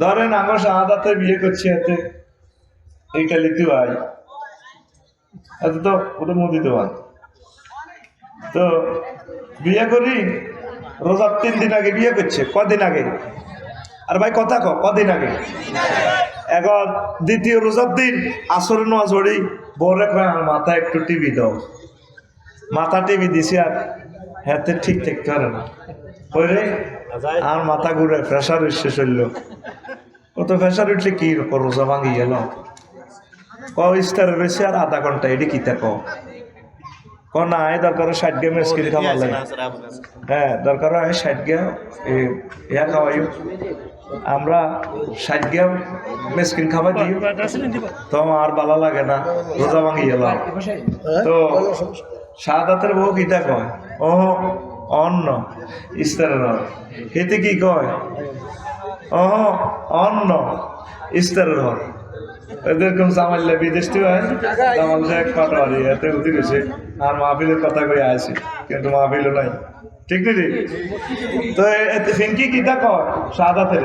ধরেন আমার শাহাদাতে বিয়ে করছি এতে এইটা লিখতে ভাই এত তো ওটা মুদিতে ভাই তো বিয়ে করি রোজার 3 দিন আগে বিয়ে করছে কদিন আগে আর ভাই কথা কদিন আগে এখন দ্বিতীয় রোজার দিন আসর নামাজ পড়ি বউরে কয় আমার মাথায় একটু টিভি দাও মাথা টিভি দিছি আর হাতে ঠিক থাকতে পারে না ওই রে আর মাথা ঘুরে প্রেশার উঠছে শরীর কত প্রেশার উঠলে কি রোজা ভাঙি গেল ইস্তারে রয়েছে আর আধা ঘন্টা এটি কি থাকো না দরকার 60 গেম স্ক্রিন খাওয়া লাগে হ্যাঁ দরকার হয় 60 গেম ইয়া খাওয়াই আমরা 60 গেম মেসকিন খাবার দিই তো আর ভালো লাগে না রোজা ভাঙি গেল তো শাহাদাতের বউ কিতা কয় ও অন্ন ইস্তারের হর হেতে কি কয় ও অন্ন ইস্তারের হর এরকম জামাইলে বিদেশ থেকে হয় জামাল এক পাটোয়ারি এতে উঠে গেছে আর মাহফিলের কথা কয়ে আছে কিন্তু মাহফিলও নাই ঠিক নেই তো ফিনকি কিতা কয় শাহাদাতের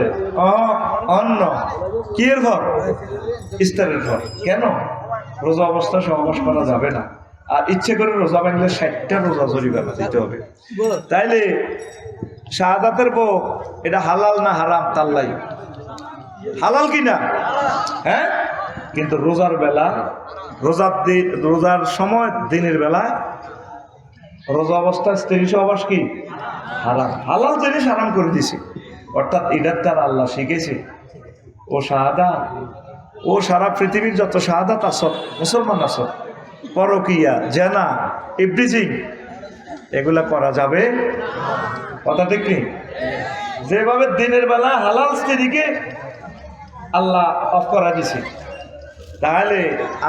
অন্ন কি এর ঘর ইস্তারের ঘর কেন রোজা অবস্থা সহবাস করা যাবে না আর ইচ্ছে করে রোজা ভাঙলে 60টা রোজা জরিমানা দিতে হবে তাইলে শাহাদাতের বউ এটা হালাল না হারাম তাল্লাই হালাল কিনা হ্যাঁ কিন্তু রোজার বেলা রোজার সময় দিনের বেলায় রোজা অবস্থা স্ত্রী সহবাস কি হারাম হালাল জিনিস হারাম করে দিছে অর্থাৎ এটার দ্বারা আল্লাহ শিখেছে ও শাহাদা ও সারা পৃথিবীর যত শাহাদাত আসত মুসলমান আসত পরকিয়া জেনা এভরিথিং এগুলা করা যাবে কথা ঠিক নেই যেভাবে দিনের বেলা হালাল স্ত্রীকে আল্লাহ অফ করা দিছে তাহলে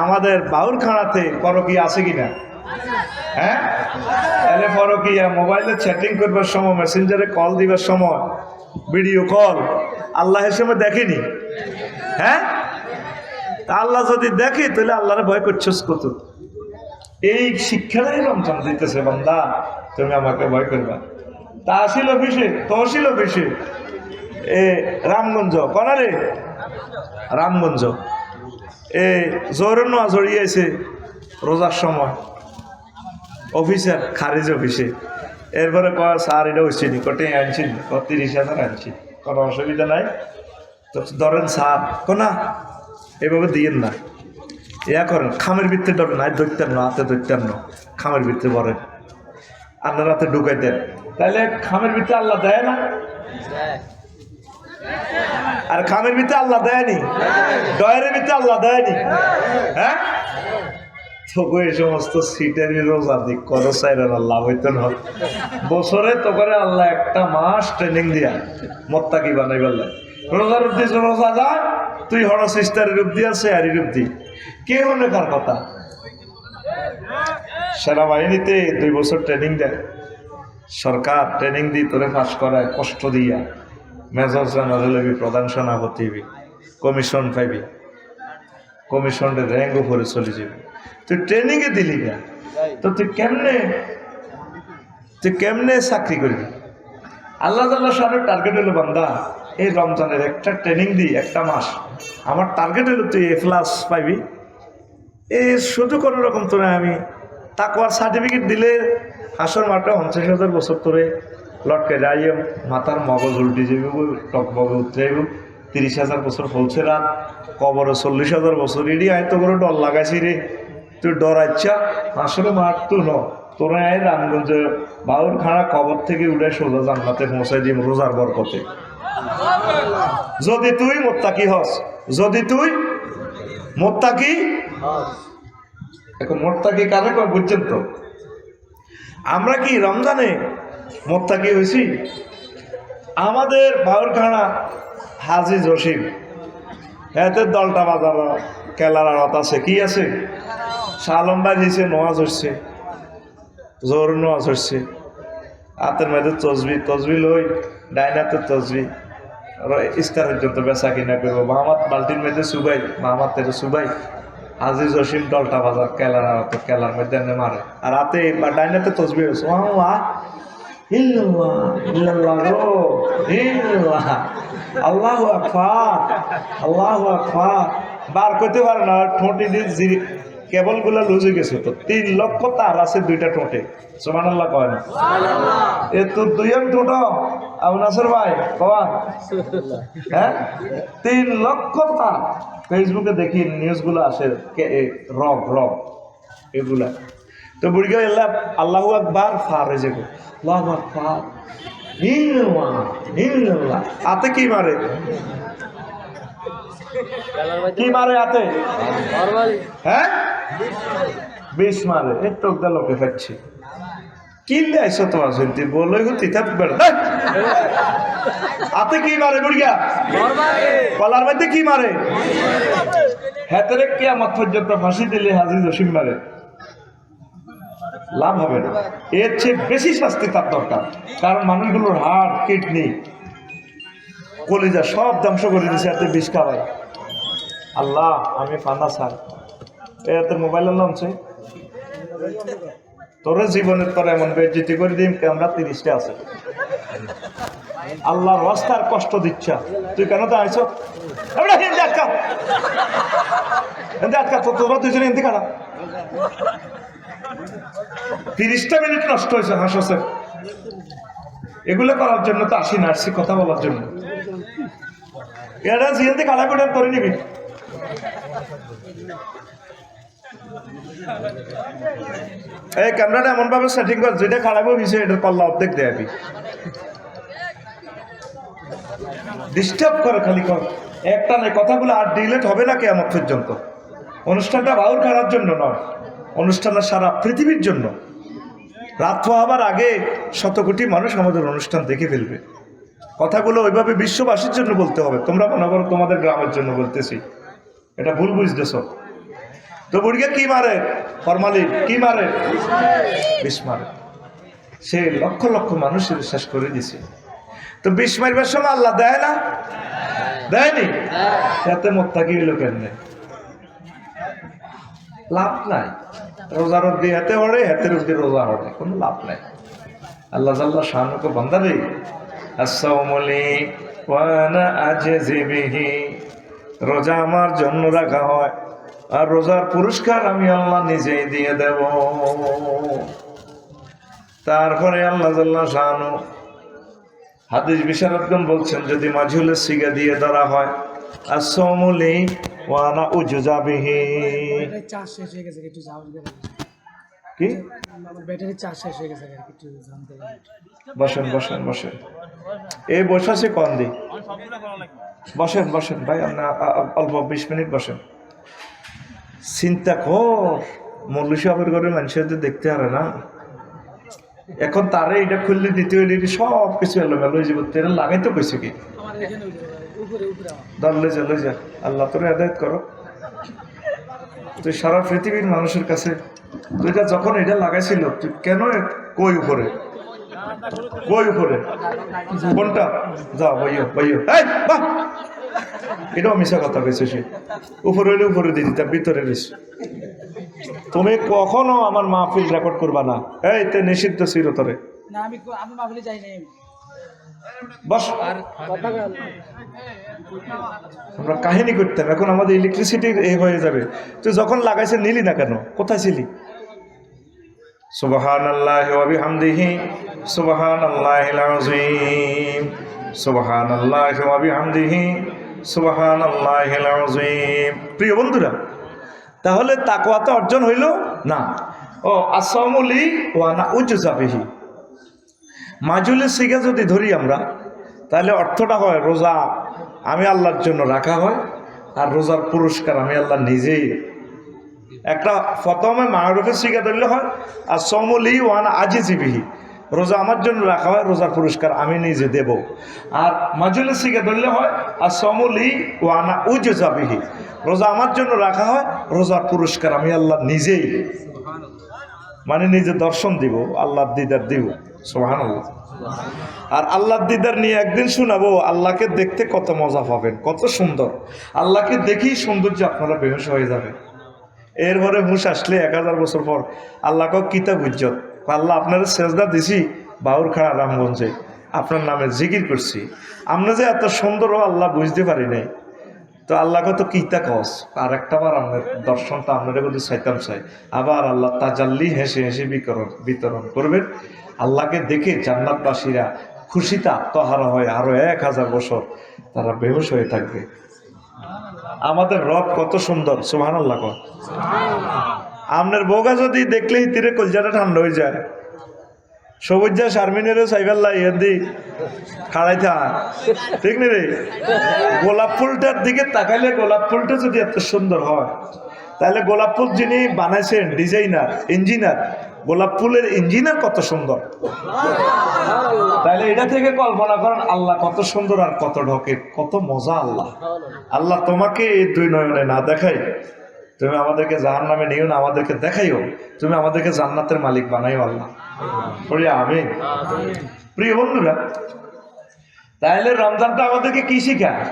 আমাদের বাউরখানাতে পরকিয়া আছে কিনা হ্যাঁ তাহলে পরকিয়া মোবাইলে চ্যাটিং করবার সময় মেসেঞ্জারে কল দিবার সময় ভিডিও কল আল্লাহ হিসেবে দেখেনি হ্যাঁ তা আল্লাহ যদি দেখে তাহলে আল্লাহরে ভয় করছস কত এই শিক্ষাটাই রমজান দিতেছে বান্দা তুমি আমাকে ভয় করবা তহসিল অফিসে রামগঞ্জ কনারে রামগঞ্জ জোরন্ন জড়িয়েছে রোজার সময় অফিসার খারিজ অফিসে এরপরে কয় স্যার এটা হচ্ছে নি কটে আনছি 30,000 আনছি কোনো অসুবিধা নাই তো ধরেন স্যার না এভাবে দিয়েন না ইয়া করেন খামের ভিত্তি ধরেন না ধরতেন না হাতে ধরতেন না খামের ভিত্তি ভরেন আপনার হাতে ঢুকাই দেন তাহলে খামের ভিত্তি আল্লাহ দেয় না আর খামের ভিতরে আল্লাহ দেয়নি ডয়ের ভিতরে আল্লাহ দেয়নি হ্যাঁ তো এই সমস্ত সিটেরই রোজা দিক করো সাইরের আল্লাহ হইতো না বছরে তো করে আল্লাহ একটা মাস ট্রেনিং দিয়া মোত্তাকি বানাই বললেন রোজার রূপ দিয়েছ রোজা যা তুই হর সিস্টারের রূপ দিয়া সেহারি রূপ দি কে মনে কার কথা সেনাবাহিনীতে 2 বছর ট্রেনিং দেয় সরকার ট্রেনিং দিয়ে তোরে পাস করায় কষ্ট দিয়া মেজর জেনারেল হবি প্রধান সেনাপতি হবি কমিশন পাইবি কমিশনের র্যাঙ্ক উপরে চলে যাবি তুই ট্রেনিংয়ে দিলি না তো তুই কেমনে চাকরি করবি আল্লাহ তাআলা সারের টার্গেট হলো বান্দা এই রমজানের একটা ট্রেনিং দিই একটা মাস আমার টার্গেট হলো তুই A+ পাইবি শুধু কোনো রকম তোরে আমি তাকওয়ার সার্টিফিকেট দিলে হাসর মাঠে 50,000 বছর তোরে লটকে যাই মাথার মগজ উল্টে যাইব টক মগজ উঠতে যাইব 30,000 বছর ফলছে রাত কবরে 40,000 বছর এডি আয় তো করে ডর লাগাইছি রে তুই ডরাইচ্ছা আসলে মাঠ তো ন তোরা আয় রামগঞ্জে বাউর খাড়া কবর থেকে উঠে সোজা জান্নাতে পৌঁছাই দিম রোজার বরকতে যদি তুই মোত্তাকি হস এখন মোত্তাকি কারে কয় বুঝছেন তো আমরা কি রমজানে মোত্তাকি হয়েছি আমাদের বাউরখানা হাজি জসিম এতে দলটা বাজার কেলার আড়ত আছে কি আছে শালম্বা দিয়েছে নোয়াজ হচ্ছে জোর নোয়াজ হচ্ছে হাতের মধ্যে তসবি লই ডাইনাতে তসবি ইস্তারের জন্য বেচা কিনা করবো মামাত বালতির মধ্যে সুবাই মামাত সুবাই হাজি জসিম দলটা বাজার কেলার আড়ত কেলার মধ্যে মারে আর হাতে বা ডাইনাতে তসবি হচ্ছে ইল্লাল্লাহ ইল্লাল্লাহ আল্লাহু আকবার, আল্লাহু আকবার। বার করতে পারে না, ঠোঁটে দিয়ে কেবল গুলা লুজ হয়ে গেছে। তো 3 লক্ষ তার আছে 2টা ঠোঁটে। সুবহানাল্লাহ কয় না? এ তো 2 ঠোঁট আবু নাসর ভাই কয়, হ্যাঁ 3 লক্ষ তার। ফেসবুকে দেখি নিউজগুলো আসে, রব রব এগুলা। তো বুড়িগা এল্লা আল্লাহু আকবার ফার হয়ে যাবে, আল্লাহু আকবার ইল্লাল্লাহ। হাতে কি মারে, কি মারে হাতে? হ্যাঁ 20 মারে। এর টোকদা লোকে পাচ্ছি কিনলে আইসো তোমার শুনতে বললো তিতা হাতে কি মারে বুড়িয়া, কলার মধ্যে কি মারে? হাতের কিয়ামত পর্যন্ত ফাঁসি দিলে হাজি জসিম মারে, লাভ হবে না। এর চেয়ে বেশি শাস্তি তার দরকার। কারণ মানুষগুলোর হার্ট, কিডনি, কলিজা সব ধ্বংস করে দিয়েছে এতে বিষ খাওয়ায়। আল্লাহ আমি ফানা স্যার এতে মোবাইলের নামছে তোরে জীবনের তোর এমন বেজ্জিতি করে দিম আমরা 30টা আছে। আল্লাহর রাস্তার কষ্ট দিচ্ছা, তুই কেন তো আইছ? তোরা দুজনে হিন্দি খারাপ। 30টা মিনিট নষ্ট হয়েছে হাসছে। এগুলো করার জন্য তো আসি না, আসছি কথা বলার জন্য। এরা জিয়াতে কালা করে করে নিবি। এই ক্যামেরাটা এমন ভাবে সেটিং কর যেটা খারাপও বিষয় এটার পাল্লা অর্ধেক দেয়াবি। ডিস্টার্ব করে খালি কর একটা নাই, কথাগুলো আর ডিলেট হবে না কিয়ামত পর্যন্ত। অনুষ্ঠানটা বাউর করার জন্য নয়, অনুষ্ঠানটা সারা পৃথিবীর জন্য। রাত হবার আগে 100 কোটি মানুষ আমাদের অনুষ্ঠান দেখে ফেলবে। কথাগুলো ওইভাবে বিশ্ববাসীর জন্য বলতে হবে। তোমরা মনে করো তোমাদের গ্রামের জন্য বলতেছি, এটা ভুল বুঝতেছ। তো বুড়িকে কি মারে? ফরমালিন। কি মারে? বিষ মারে। সে লক্ষ লক্ষ মানুষের শেষ করে দিছে। তো বিষ মারবার সময় আল্লাহ দেয় না? দেয়নি? এতে মোত্তাকি হইল কেমনে? লাভ নাই। রোজার অব্দি হাতে হড়ে, হাতের অব্দি রোজা হড়ে, কোনো লাভ নাই। আল্লাহ জাল্লা শানুকে বান্দা রে, আসসাউমুলি ওয়া আনা আজজি বিহি, রোজা আমার জন্য রাখা হয় আর রোজার পুরস্কার আমি আল্লাহ নিজেই দিয়ে দেব। তারপরে আল্লাহ জাল্লা শানু হাদিস বিশারদগণ বলছেন, যদি মাঝুলের সিগা দিয়ে ধরা হয় আসসাউমুলি ওয়া আনা উজজা বিহি। কি ব্যাটারি চার্জ শেষ হয়ে গেছে, একটু জানতে পারি। বসেন বসেন বসেন, এই বসাছি কোন দি? বসেন বসেন ভাই, আপনি অল্প 20 মিনিট বসেন। চিন্তা কর, মৌলভী সাহেবের ঘরে মানুষের দেখতে পারে না, এখন তারে এটা খুললে দ্বিতীয় সব কিছু এলোমেলো হয়ে যাবে। তেল লাগাইতে কইছে কি? দল লই যা, আল্লাহ তোরে হেদায়েত করো। তুই সারা পৃথিবীর মানুষের কাছে তুইটা যখন এটা লাগাইছিল, তুই কেন কই উপরে কোনটা? যাও বইও বইও, এটাও মিশা কথা কইছে। সে উপরে হইলে উপরে দিয়ে দিতাম, ভিতরে দিস। তুমি কখনো আমার মাহফিল রেকর্ড করবা না, এই তে নিষিদ্ধ ছিল তোরে। বস, আমরা কাহিনী করতাম, এখন আমাদের ইলেকট্রিসিটি এ হয়ে যাবে। তুই যখন লাগাইছে নিলি না কেন? কোথায় ছিলি? সুবহানাল্লাহি ওয়া বিহামদিহি সুবহানাল্লাহিল আযীম, সুবহানাল্লাহি ওয়া বিহামদিহি সুবহানাল্লাহিল আযীম। প্রিয় বন্ধুরা, তাহলে তাকওয়া তো অর্জন হইল না। ও আসসামুলি ওয়া আনা উজজা বিহি, মাজুলের সিগা যদি ধরি আমরা, তাহলে অর্থটা হয় রোজা আমি আল্লাহর জন্য রাখা হয় আর রোজার পুরস্কার আমি আল্লাহ নিজেই। একটা প্রথমে মারুফের সিগা ধরলে হয় আর সমলি ওয়ান আজিজি বিহি, রোজা আমার জন্য রাখা হয়, রোজার পুরস্কার আমি নিজে দেব। আর মাজুলের সিগা ধরলে হয় আর সমলি ওয়ানা উজজা বিহি, রোজা আমার জন্য রাখা হয়, রোজার পুরস্কার আমি আল্লাহ নিজেই, মানে নিজে দর্শন দিব, আল্লাহর দিদার দিব। সুবহানাল্লাহ। আর আল্লাহর দিদার নিয়ে একদিন শোনাবো, আল্লাহকে দেখতে কত মজা পাবেন, কত সুন্দর। আল্লাহকে দেখেই সৌন্দর্য আপনারা বেহুশ হয়ে যাবে। এরপরে হুশ আসলে 1000 বছর পর আল্লাহকে কিতাব উজ্জত, আল্লাহ আপনার সেজদা দিছি বাউর খাড়া রামগঞ্জে, আপনার নামে জিকির করছি, আমরা যে এত সুন্দর আল্লাহ বুঝতে পারি নাই। তো আল্লাহ কত কিতা কস, আর একটা বার আপনার দর্শনটা আপনারা কিন্তু চাইতাম চাই। আবার আল্লাহ তাজাল্লি হেসে হেসে বিতরণ করবেন। আল্লাহকে দেখে জান্নাতবাসীরা খুশিতে আত্মহারা হয়, আরো 1000 বছর তারা বেহুশ হয়ে থাকবে। আমাদের রব কত সুন্দর, সুবহানাল্লাহ। আপনার বউগা যদি দেখলেই তীরে কলজাটা ঠান্ডা হয়ে যায়, সবুজ যা শারমিনেরও সাইফাল্লাহ ইয়াদি খাড়াই থাক, ঠিক না রে? গোলাপ ফুলটার দিকে তাকাইলে গোলাপ ফুলটা যদি এত সুন্দর হয়, তাহলে গোলাপ ফুল যিনি বানাইছেন ডিজাইনার, ইঞ্জিনিয়ার, গোলাপ ফুলের ইঞ্জিনিয়ার কত সুন্দর। তাহলে এটা থেকে কল্পনা করেন আল্লাহ কত সুন্দর আর কত ঢকে, কত মজা আল্লাহ। আল্লাহ তোমাকে এই 2 নয়নে না দেখাই, তুমি আমাদেরকে জাহান্নামে নিও না, আমাদেরকে দেখাইও, তুমি আমাদেরকে জান্নাতের মালিক বানাইও আল্লাহ। আমিন। প্রিয় বন্ধুরা, তাহলে রমজানটা আমাদেরকে কি শিখায়?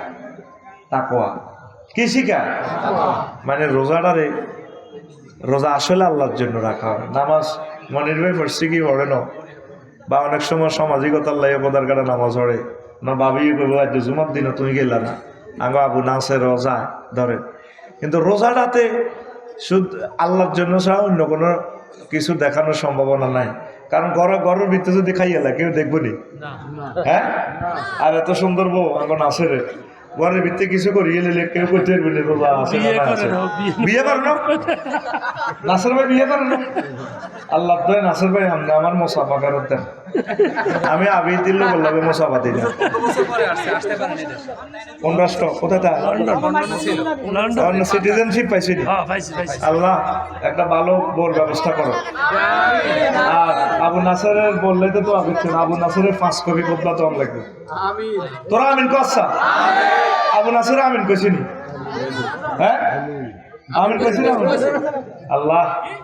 তাকওয়া। কি শিখায়? মানে রোজা আসলে আল্লাহর জন্য রাখা হয়। নামাজ মনির ভাই পড়ছি কি পড়ে না, বা অনেক সময় সামাজিকতার লাগে পদার কাটা নামাজ পড়ে না, ভাবি করবো আজ জুমার দিনও তুমি গেলা না, আগে আবু নাসের রোজা ধরে। কিন্তু রোজাটাতে শুধু আল্লাহর জন্য ছাড়া অন্য কোনো কিছু দেখানোর সম্ভাবনা নাই। কারণ ঘরের ভিতরে যদি খাইয়ালা কেউ দেখবো নি? হ্যাঁ। আর এত সুন্দর বউ এখন আছে রে, ঘরের ভিতরে কিছু করিয়ে নিলে কেউ করতে পারবে রোজা আছে। বিয়ে করো না নাসের ভাই, বিয়ে করো না। আল্লাহ দয় নাসের ভাই আমনে আমার মোসাফা ফেরত দেন। আমি আবি দিল বললাম মোসাফা দিলাম। কোন রাষ্ট্র? কোথায়? সিটিজেনশিপ পাইছি। আল্লাহ একটা ভালো বোর ব্যবস্থা করো। আর আবু নাসেরের বললে তো আবু নাসেরের 5 কপি বদলা তো লাগবে। তোরা আমিন কচ্ছা? আবু নাসের আমিন কইছিনি? হ্যাঁ আমিন কইছিনি? আল্লাহ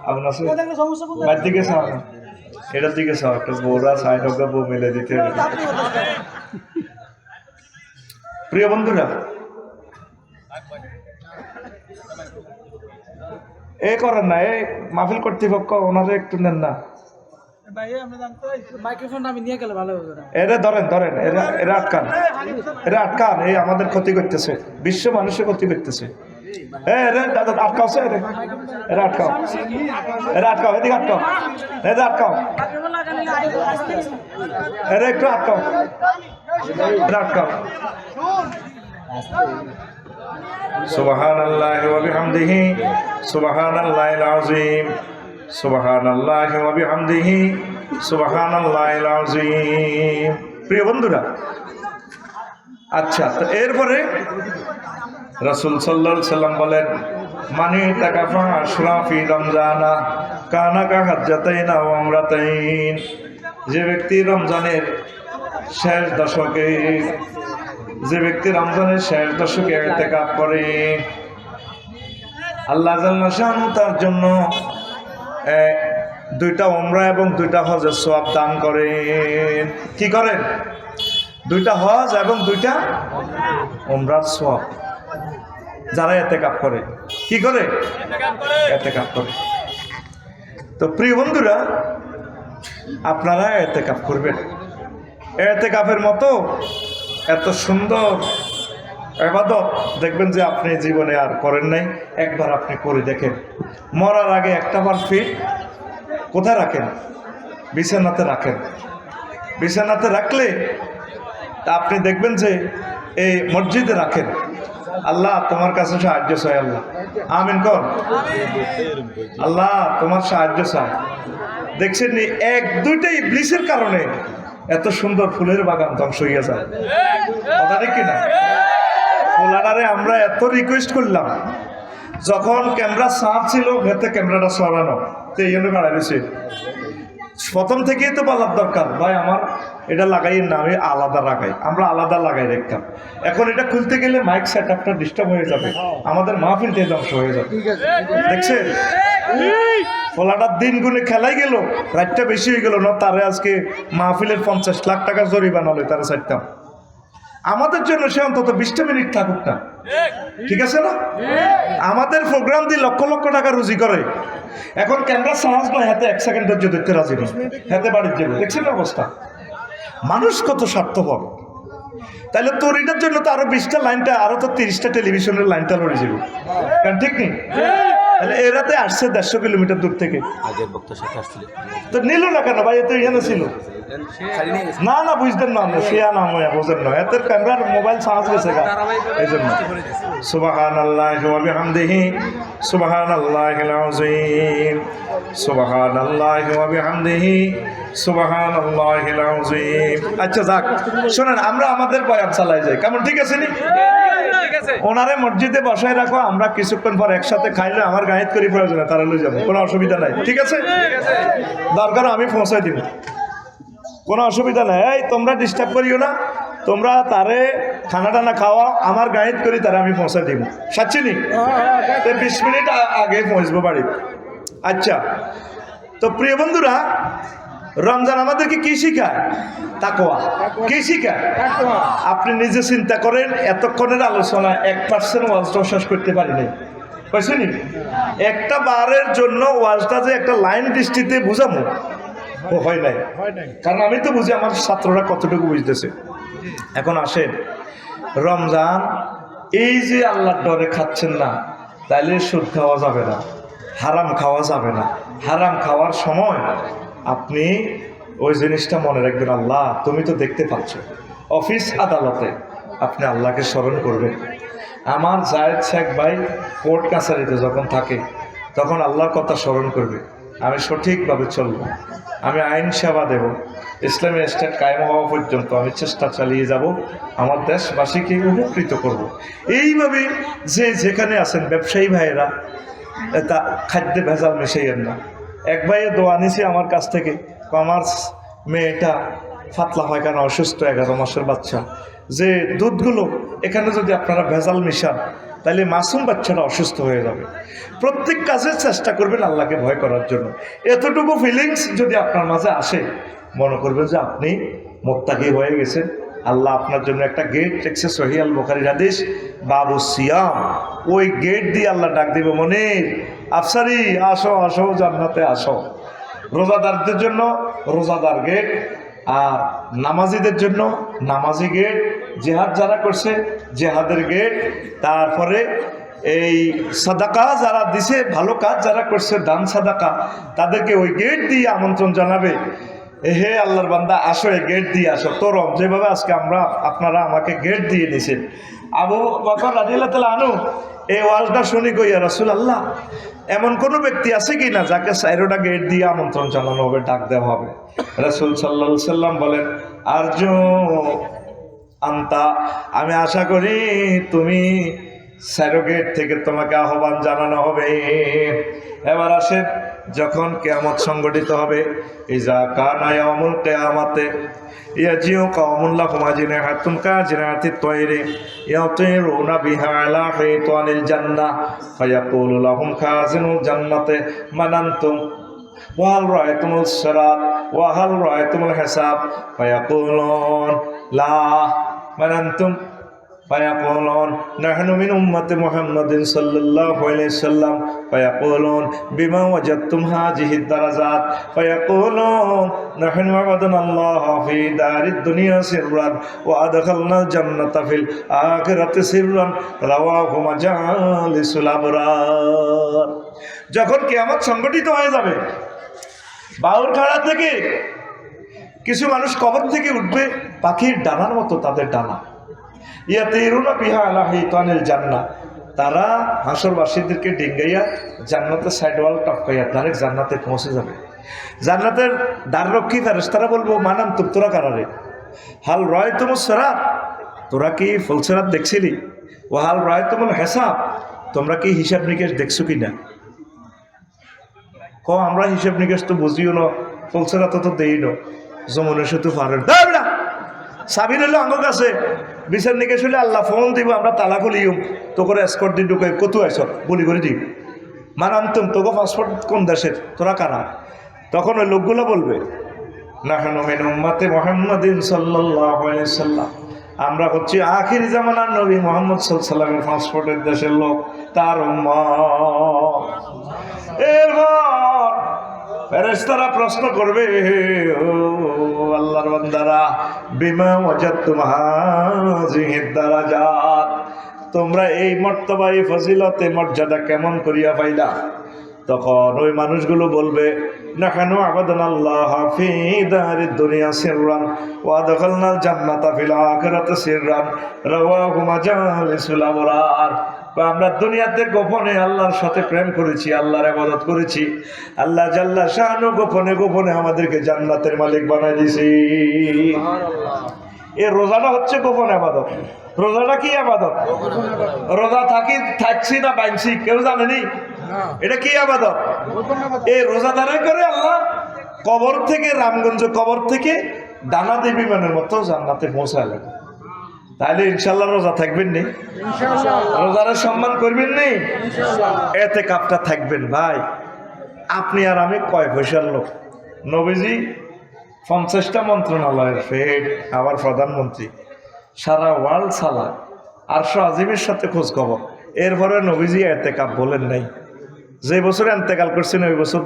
আবু নাসের বাইর দিকে চাও, এটার দিকে চাও, একটা বউরা সাইড হোক বউ মিলে দিতে। প্রিয় বন্ধুরা, এ করেন না, এই মাহফিল কর্তৃপক্ষ ওনারা একটু নেন না। এরা ধরেন এরা আটকান, এই আমাদের ক্ষতি করতেছে, বিশ্ব মানুষের ক্ষতি করতেছে। আটকাও, এদিকে আটকাও, এরা একটু আটকাও, সুবহানাল্লাহি ওয়া বিহামদিহি সুবহানাল্লাহিল আযীম, সুবহানাল্লাহি ওয়া বিহামদিহি সুবহানাল্লাহিল আযীম। প্রিয় বন্ধুরা, আচ্ছা, তো এরপরে রাসূল সাল্লাল্লাহু আলাইহি সাল্লাম বলেন, মানি তাকাফা আশরাফি রমজানা কানা কা হাজ্জাতাইনা ওয়া উমরাতাইন। যে ব্যক্তি রমজানের শেষ দশকে ইতিকাফ করে, আল্লাহ জাল্লা শানহু তার জন্য 2টা উমরা এবং 2টা হজের সওয়াব দান করেন। কি করেন? 2টা হজ এবং 2টা উমরার সওয়াব যারা ইতিকাফ করে। কি করে? ইতিকাফ করে। তো প্রিয় বন্ধুরা, আপনারা ইতিকাফ করবেন। ইতিকাফের মতো এত সুন্দর ইবাদত দেখবেন যে আপনি জীবনে আর করেন নাই। একবার আপনি করে দেখেন। মরার আগে একটাবার ফিট কোথায় রাখেন? বিছানাতে রাখেন। বিছানাতে রাখলে আপনি দেখবেন যে এই মসজিদে রাখেন। আল্লাহ তোমার কাছে সাহায্য চাই, আল্লাহ আমিন কর। আল্লাহ তোমার সাহায্য চাই। দেখছেন নি, 1-2টা ইবলিসের কারণে এত সুন্দর ফুলের বাগান ধ্বংস হইয়া যায়। কথা ঠিক কিনা? ফুলাডারে আমরা এত রিকোয়েস্ট করলাম, যখন ক্যামেরা সাফ ছিল হেতে ক্যামেরাটা সরানো, তো এই জন্য বাড়াইছে। প্রথম থেকেই তো বলার দরকার, ভাই আমার এটা লাগাই না, আমি আলাদা লাগাই, আমরা আলাদা লাগাই রাখতাম। এখন এটা খুলতে গেলে মাইক সেট আপটা ডিস্টার্ব হয়ে যাবে, আমাদের মাহফিলটা ধ্বংস হয়ে যাবে। দেখছেন ফলাটার দিন গুনে খেলাই গেল, রাতটা বেশি হয়ে গেল না, তারে আজকে মাহফিলের 50 লাখ টাকা জরিমানা হলে তারা চাইতাম। আমাদের জন্য সে অন্তত 20টা মিনিট থাকুক না, ঠিক আছে না? আমাদের প্রোগ্রাম দিয়ে লক্ষ লক্ষ টাকা রুজি করে। এখন ক্যামেরা সাহস নয়, হাতে 1 সেকেন্ড ধৈর্য ধরতে রাজি নয়, হাতে বাড়ির যাবে। দেখছেন অবস্থা? মানুষ কত স্বার্থপর। তাহলে তোর এটার জন্য তো আরো 20টা লাইনটা, আরো তো 30টা টেলিভিশনের লাইনটা লড়ে যাবে, কারণ ঠিক নেই। তাহলে এরাতে আসছে 150 কিলোমিটার দূর থেকে, আগের বক্তার সাথে আসছিল তো নিল না কেন ভাই? এত এখানে ছিল না, না বুঝতেন না, সে নাম বোঝেন না, এত ক্যামেরার মোবাইল চার্জ গেছে গা, এই জন্য। সুবহানাল্লাহি ওয়া বিহামদিহি সুবহানাল্লাহিল আযীম, সুবহানাল্লাহি ওয়া বিহামদিহি সুবহানাল্লাহিল আযীম। আচ্ছা যাক, শুনেন, আমরা আমাদের বয়ান চালাই যাই, কেমন? ঠিক আছে নি? ওনারে মসজিদে বসায় রাখো, আমরা কিছুক্ষণ পর একসাথে খাইলে আমার গায়েত করি প্রয়োজনে তারা লই যাবো, কোনো অসুবিধা নাই, ঠিক আছে? দরকার আমি পৌঁছাই দিব, কোনো অসুবিধা নাই। এই তোমরা ডিস্টার্ব করিও না, তোমরা তারে খানা টানা খাওয়া, আমার গায়েত করি তারা আমি পৌঁছাই দিব, সাচ্ছিনি? 20 মিনিট আগে পৌঁছবো বাড়ি। আচ্ছা, তো প্রিয় বন্ধুরা, রমজান আমাদেরকে কি শিখায়? তাকওয়া। কি শিখায়? আপনি নিজে চিন্তা করেন, এতক্ষণের আলোচনা 1% ওয়াজটাও শেষ করতে পারি নাই, বুঝছেন? একটা বারের জন্য ওয়াজটা যে একটা লাইন দৃষ্টিতে বুঝাবো হয় নাই, কারণ আমি তো বুঝি আমার ছাত্ররা কতটুকু বুঝতেছে। এখন আসেন, রমজান এই যে আল্লাহর ডরে খাচ্ছেন না, তাইলে সুদ খাওয়া যাবে না, হারাম খাওয়া যাবে না। হারাম খাওয়ার সময় আপনি ওই জিনিসটা মনে রাখবেন, আল্লাহ তুমি তো দেখতে পাচ্ছ। অফিস আদালতে আপনি আল্লাহকে স্মরণ করবেন। আমার জায়েদ শেখ ভাই কোর্ট কাছারিতে যখন থাকে, তখন আল্লাহর কথা স্মরণ করবে, আমি সঠিকভাবে চলব, আমি আইন সেবা দেব, ইসলামী স্টেট কায়েম হওয়া পর্যন্ত আমি চেষ্টা চালিয়ে যাব, আমার দেশবাসীকে উপকৃত করব। এইভাবে যে যেখানে আছেন ব্যবসায়ী ভাইয়েরা, তা খাদ্যে ভেজাল মিশাইয়েন না। এক ভাইয়ে দোয়া নিছে আমার কাছ থেকে, আমার মেয়েটা পাতলা পায়খানা, অসুস্থ, 11 মাসের বাচ্চা, যে দুধগুলো এখানে যদি আপনারা ভেজাল মিশান, তাহলে মাসুম বাচ্চাটা অসুস্থ হয়ে যাবে। প্রত্যেক কাজে চেষ্টা করবেন আল্লাহকে ভয় করার জন্য। এতটুকু ফিলিংস যদি আপনার মাঝে আসে, মনে করবেন যে আপনি মুত্তাকি হয়ে গেছেন। আল্লাহ আপনার জন্য একটা গেট রেখেছে, সহিহ আল বুখারীর হাদিস, বাবু সিয়াম। ওই গেট দিয়ে আল্লাহ ডাক দিবে, মনির আফসারি আসো, আসো জান্নাতে আসো। রোজাদারদের জন্য রোজাদার গেট, আর নামাজিদের জন্য নামাজি গেট, জেহাদ যারা করছে জেহাদের গেট, তারপরে এই সাদাকা যারা দিছে, ভালো কাজ যারা করছে, দান সাদাকা, তাদেরকে ওই গেট দিয়ে আমন্ত্রণ জানাবে, হে আল্লাহর বান্দা আসো, এই গেট দিয়ে আসো। তোর যেভাবে আজকে আপনারা আমাকে গেট দিয়ে নিছেন। আবু বকর রাদিয়াল্লাহু তাআলা আনহু এই ওয়াজটা শুনি কইয়া, রাসূলুল্লাহ এমন কোনো ব্যক্তি আছে কি না যাকে 4টা গেট দিয়ে আমন্ত্রণ জানানো হবে, ডাক দেওয়া হবে? রাসূল সাল্লাল্লাহু আলাইহি সাল্লাম বলেন, আরজু আন্তা, আমি আশা করি তুমি 4 গেট থেকে তোমাকে আহ্বান জানানো হবে। এবার আসেন, যখন কিয়ামত সংগঠিত হবে, ইজা কানা ইয়াউমুল কিয়ামাতে ইয়াজিউ কওমুন লাহুম আজনিহাতুন কাজিনাতিত তায়রি ইয়াতিরুনা বিহা আলা হিতানিল জান্নাহ ফায়াকুলু লাহুম খাজিনুল জান্নাতি মান আনতুম ওয়া হাল রাআইতুমুস সিরাত ওয়া হাল রাআইতুমুল হিসাব ফায়াকুলুন লা মান আনতুম فيقولون نحن من أمة محمد صلى الله عليه وسلم فيقولون بما وجدتم هذه الدرجات فيقولون نحن عبدنا الله في دار الدنيا سرا وأدخلنا الجنة في الآخرة سرا رواه مجالس الأبرار। যখন কিয়ামত সংগঠিত হয়ে যাবে, বাউরখাড়া থেকে কিছু মানুষ কবর থেকে উঠবে, পাখির ডানার মতো তাদের ডানা, ইয়াতিরুনা বিহা আলা হিতানিল জান্নাহ, তারা হাসরবাসীদেরকে ডিঙ্গাইয়া জান্নাতের সাইড ওয়াল টপকাইয়া ডাইরেক্ট জান্নাতে পৌঁছে যাবে। জান্নাতের দ্বাররক্ষী ফেরেশতারা বলবো, মানাম তোরা কারারে, হাল রাআইতুমুস সিরাত, তোরা কি ফুলসিরাত দেখছিলি? ও হাল রাআইতুমুল হিসাব, তোমরা কি হিসাব নিকেশ দেখছো কিনা? আমরা হিসাব নিকেশ তো বুঝিও না, ফুলসিরাত তো দেই না, যমুনা সেতু পারেন সাবির হলো আঙ্গ কাছে বিচার নিকেশ হলে আল্লাহ ফোন দিব, আমরা তালা খুলিম, তো করে এসকর্ট দিয়ে ঢুকে কত আইস বলি করে দিই, মানান্তম তোকে পাসপোর্ট কোন দেশের, তোরা কারা? তখন ওই লোকগুলো বলবে, নাহনু মিন উম্মতি মুহাম্মাদিন সাল্লাল্লাহু আলাইহি সাল্লাম, আমরা হচ্ছি আখির জামানার নবী মুহাম্মদ সাল্লাল্লাহু আলাইহি সাল্লামের পাসপোর্টের দেশের লোক, তার উম্মত। এরপর ফেরেশতারা প্রশ্ন করবে, ও আল্লাহর বান্দারা, বিমা ওয়াজাদতুম হাযিহিদ দারাজাত, তোমরা এই মর্তবা, এই ফজিলতে মর্যাদা কেমন করিয়া পাইলা? তখন ওই মানুষগুলো বলবে, নাহানু আবাদনাল্লাহ ফি দারিদ দুনিয়া সিররান ওয়া দাখালনাল জান্নাতা ফিল আখিরাতি সিররান রাওয়াহু মাজালিসুল আবরার। আমরা দুনিয়াতে গোপনে আল্লাহর সাথে প্রেম করেছি, আল্লাহর ইবাদত করেছি, আল্লাহ জাল্লা শানু গোপনে গোপনে আমাদেরকে জান্নাতের মালিক বানাই দিয়েছি। এই রোজাটা হচ্ছে গোপন ইবাদত। রোজাটা কি ইবাদত? রোজা থাকছি না বাইছি কেউ জানেনি, এটা কি ইবাদত? এই রোজাদারে করে আল্লাহ কবর থেকে, রামগঞ্জ কবর থেকে দানা দেবী বিমানের মতো জান্নাতে পৌঁছালেন। তাহলে ইনশাল্লাহ রোজা থাকবেন নি? রোজারে সম্মান করবেন নি? এতে কাপটা থাকবেন। ভাই আপনি আর আমি কয় পয়সার লোক? নবীজি 50টা মন্ত্রণালয়ের হেড, আবার প্রধানমন্ত্রী, সারা ওয়ার্ল্ড সালা আরশো আজিমের সাথে খোঁজ খবর। এরপরে নবীজি এতেকাপ বলেন নাই। যে বছর এন্তেকাল করছেন ওই বছর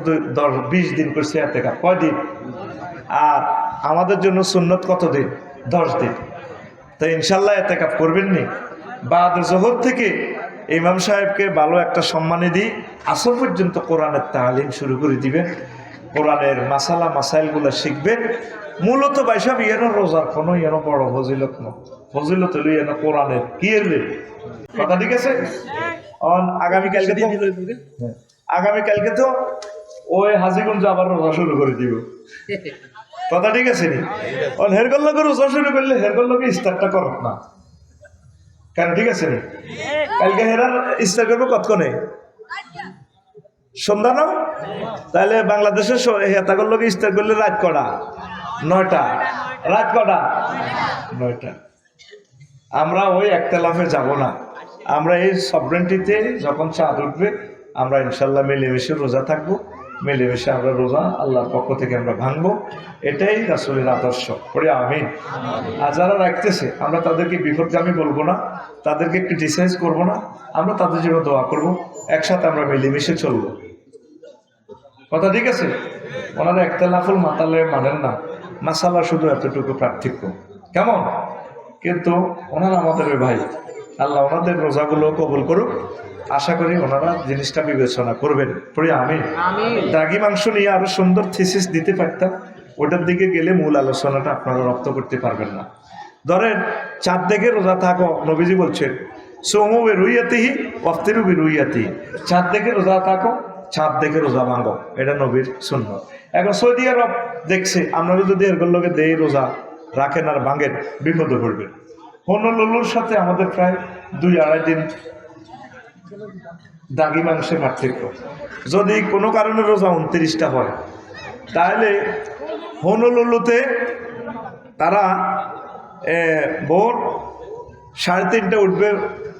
20 দিন করছে এতেকাপ। কয়দিন? আর আমাদের জন্য সুন্নত কতদিন? 10 দিন। তো ইনশাল্লাহ এতেকাপ করবেন নি? বাদ জোহর থেকে ইমাম সাহেবকে ভালো একটা সম্মানী দিই, আসর পর্যন্ত কোরআনের তালিম শুরু করে দিবেন, কোরআনের মাসালা মাসাইলগুলো শিখবেন। মূলত বাইসাব ইয়েন রোজার কোনো ইয়েন বড় ফজিলত ন, ফজিলত হলো ইয়েন কোরআনের কি এর কথা। ঠিক আছে? আগামীকালকে তো ওই হাজিগঞ্জ আবার রোজা শুরু করে দিব, কথা ঠিক আছে নি? হেরগল লোক রোজা শুরু করলে হেরগল লোক ইস্তারটা করব না কেন? ঠিক আছে নি? কালকে হেরার ইস্তার করবো কতক্ষণে? সন্ধ্যা না? তাহলে বাংলাদেশে হেতাগর লোক ইস্তার করলে রাত কটা? 9টা। রাত কটা? 9টা। আমরা ওই একতলাফে যাব না। আমরা এই সবরেন্টিতে যখন চাঁদ উঠবে আমরা ইনশাল্লাহ মিলেমিশে রোজা থাকবো, মিলেমিশে আমরা রোজা আল্লাহর পক্ষ থেকে আমরা ভাঙবো। এটাই রাসূলের আদর্শ। পড়ে আমিন। আর যারা রাখতেছে আমরা তাদেরকে বিপদগামী বলবো না, তাদেরকে ক্রিটিসাইজ করবো না, আমরা তাদের জন্য দোয়া করবো, একসাথে আমরা মিলেমিশে চলবো, কথা ঠিক আছে? ওনারা একতলাফুল মাতালে মানেন না, মাসালা শুধু এতটুকু পার্থক্য, কেমন? কিন্তু ওনারা আমাদের ভাই, আল্লাহ ওনাদের রোজাগুলো কবুল করুক। আশা করি ওনারা জিনিসটা বিবেচনা করবেন। পড়ি আমিন। দাগি মাংস নিয়ে আরো সুন্দর থিসিস দিতে পারতাম, ওটার দিকে গেলে মূল আলোচনাটা আপনারা রপ্ত করতে পারবেন না। ধরেন চাঁদ দেখে রোজা থাকো, নবীজি বলছেন সোমু বেরুইয়াতিহি ওয়াফতিরু বেরুইয়াতিহি, চাঁদ দেখে রোজা থাকো, চাঁদ দেখে রোজা ভাঙো, এটা নবীর সুন্নাত। এখন সৌদি আরব দেখছে আপনারা যদি এরগুলোর লোকে দেই রোজা রাখেন আর ভাঙেন বিপদে পড়বেন। হনলুলুর সাথে আমাদের প্রায় 2-2.5 দিন দাগি মাংসের পার্থক্য। যদি কোনো কারণে রোজা 29টা হয় তাহলে হনলুলুতে তারা ভোর 3:30 উঠবে,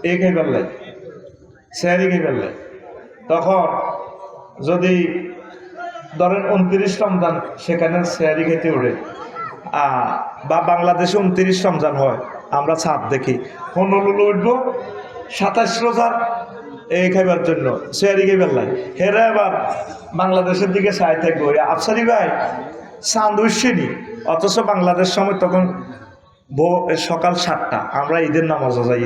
এই খাইবার লাই, স্যারি খাইবার লাই। তখন যদি ধরেন 29 রমজান সেখানে স্যারি খেতে উঠে, বা বাংলাদেশে 29 রমজান হয়, আমরা ছাদ দেখি হনলুলু উঠবো 27 রোজার এই খাইবার জন্য স্যারি খাইবার লাই। হেরা এবার বাংলাদেশের দিকে চাই থাকবো, আফসারি ভাই চাঁদ উঠছেনি, অথচ বাংলাদেশ সময় তখন সকাল 7টা, আমরা ঈদের নামাজও যাই।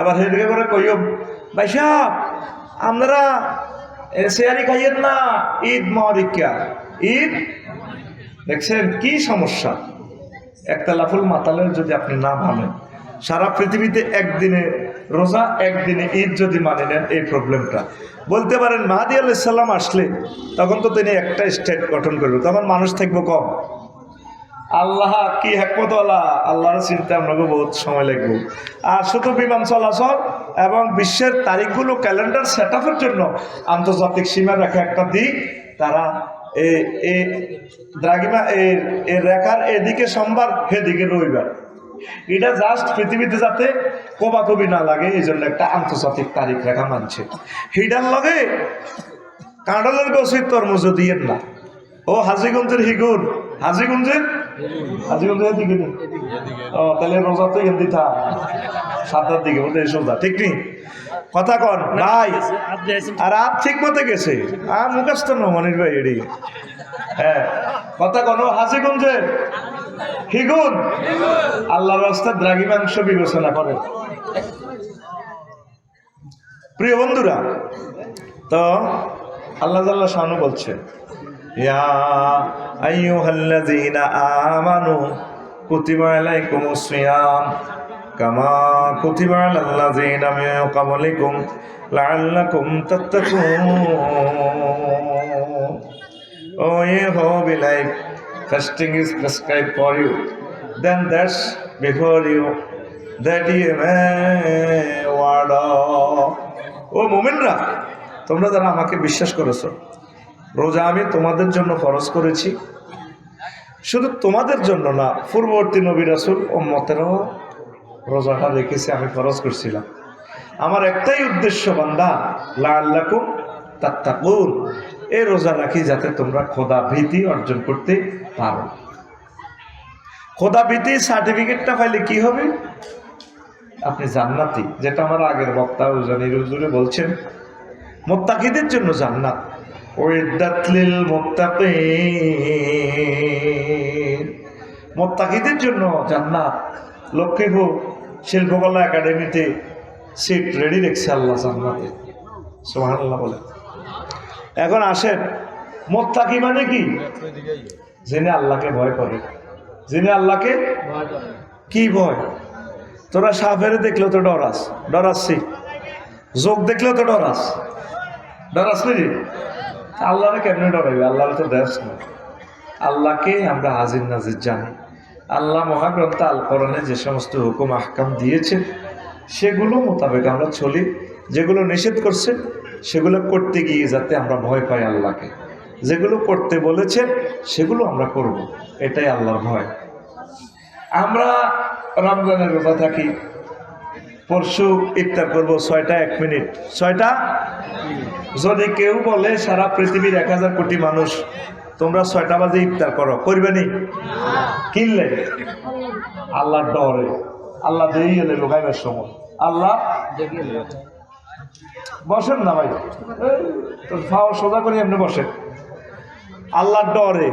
এবার হেদিকে করে কইও ভাই সাহেব আপনারা শেয়ারি খাইয়েন না, ঈদ মহারিকা ঈদ। দেখছেন কি সমস্যা? একতলাফুল মাতালের যদি আপনি না মানেন, সারা পৃথিবীতে একদিনে রোজা একদিনে ঈদ যদি মানে নেন, এই প্রবলেমটা বলতে পারেন মাহাদি আলাইহিস সালাম আসলে তখন তো তিনি একটা স্টেট গঠন করবে, তখন মানুষ থাকবো কম। আল্লাহ কি হিকমতওয়ালা, আল্লাহর চিন্তা আপনাকে বহুত সময় লাগবে। আর শুধু বিমান চলাচল এবং বিশ্বের তারিখগুলো ক্যালেন্ডার সেট আপের জন্য আন্তর্জাতিক সীমা রেখা একটা দিক, তারা দ্রাঘিমা এই রেখার এদিকে সোমবার সেদিকে রবিবার, এটা জাস্ট পৃথিবীতে যাতে কোবাকবি না লাগে এই জন্য একটা আন্তর্জাতিক তারিখ রেখা মানছে। হিডার লগে কাঁডলের গছি তরমুজ দিয়ে না, ও হাজিগঞ্জের হিগুর, হাজিগঞ্জের দিকে, ও তাহলে রোজা তো এমনি থাক। 7টার দিকে বলতে সোজা, ঠিক নেই কথা কন ভাই? আর রাত ঠিক মতো গেছে মুখস্থ মনির ভাই এড়ি। হ্যাঁ কথা কন হাসিগঞ্জে হিগুন আল্লাহর রাস্তায় দ্রাগি মাংস বিবেচনা করে। প্রিয় বন্ধুরা, তো আল্লাহ জাল্লা শানু বলছে ইয়া আইয়ুহাল্লাযীনা আমানু কুতিবা আলাইকুমুস সিয়াম কামা কুতিবা আলাল লাযীনা মিন ক্বাবলিকুম লাআল্লাকুম তাত্তাকুন। Oh ye who believe, fasting is prescribed for you, then that's before you, that ye may ward off. ও মুমিনরা, তোমরা যারা আমাকে বিশ্বাস করেছো, রোজা আমি তোমাদের জন্য ফরজ করেছি। শুধু তোমাদের জন্য না, পূর্ববর্তী নবী রাসূল উম্মতেরও রোজাটা রেখেছি, আমি ফরজ করছিলাম। আমার একটাই উদ্দেশ্য বান্দা, লাআল্লাকুম তাত্তাকুন, এই রোজা রাখি যাতে তোমরা খোদা ভীতি অর্জন করতে পারো। খোদা ভীতি সার্টিফিকেটটা পাইলে কি হবে? আপনি জান্নাতি, যেটা আমার আগের বক্তা উজানির হুজুরে বলছেন, মুত্তাকিদের জন্য জান্নাত। উইদ্দাত লিল মুত্তাকিন, মুত্তাকিদের জন্য জান্নাত। লক্ষ্মীপুর শিল্পকলা একাডেমিতে সিট রেডি রেখেছে আল্লাহ জান্নাতে, সুবহানাল্লাহ বলে। এখন আসেন, মুত্তাকি মানে কি? যিনি আল্লাহকে ভয় করে, যিনি আল্লাহকে কি ভয়? তোরা সাপের দেখলেও তো ডরাস, ডরাচ্ছি। যোগ দেখলেও তো ডরাস, ডরাস নাকি? আল্লাহরে কেমনে ডরাইবে? আল্লাহর তো দেশ না। আল্লাহকে আমরা হাজির নাজির জানি। আল্লাহ মহাগ্রন্থ আল কোরআনে যে সমস্ত হুকুম আহকাম দিয়েছে সেগুলো মোতাবেক আমরা চলি। যেগুলো নিষেধ করছে সেগুলো করতে গিয়ে যাতে আমরা ভয় পাই আল্লাহকে। যেগুলো করতে বলেছেন সেগুলো আমরা করব, এটাই আল্লাহর ভয়। আমরা রমজানের রোজা থাকি, পরশু ইফতার করব 6টা 1 মিনিট, 6টা। যদি কেউ বলে সারা পৃথিবীর 1000 কোটি মানুষ তোমরা 6টা বাজে ইফতার করো, করবে নি? কিনলে আল্লাহর ডরে, আল্লাহ দিয়ে গেলে লোকাইবার সময় আল্লাহ বসেন না ভাই, তোর ফাও সোজা করে এমনি বসেন। আল্লাহর ডরে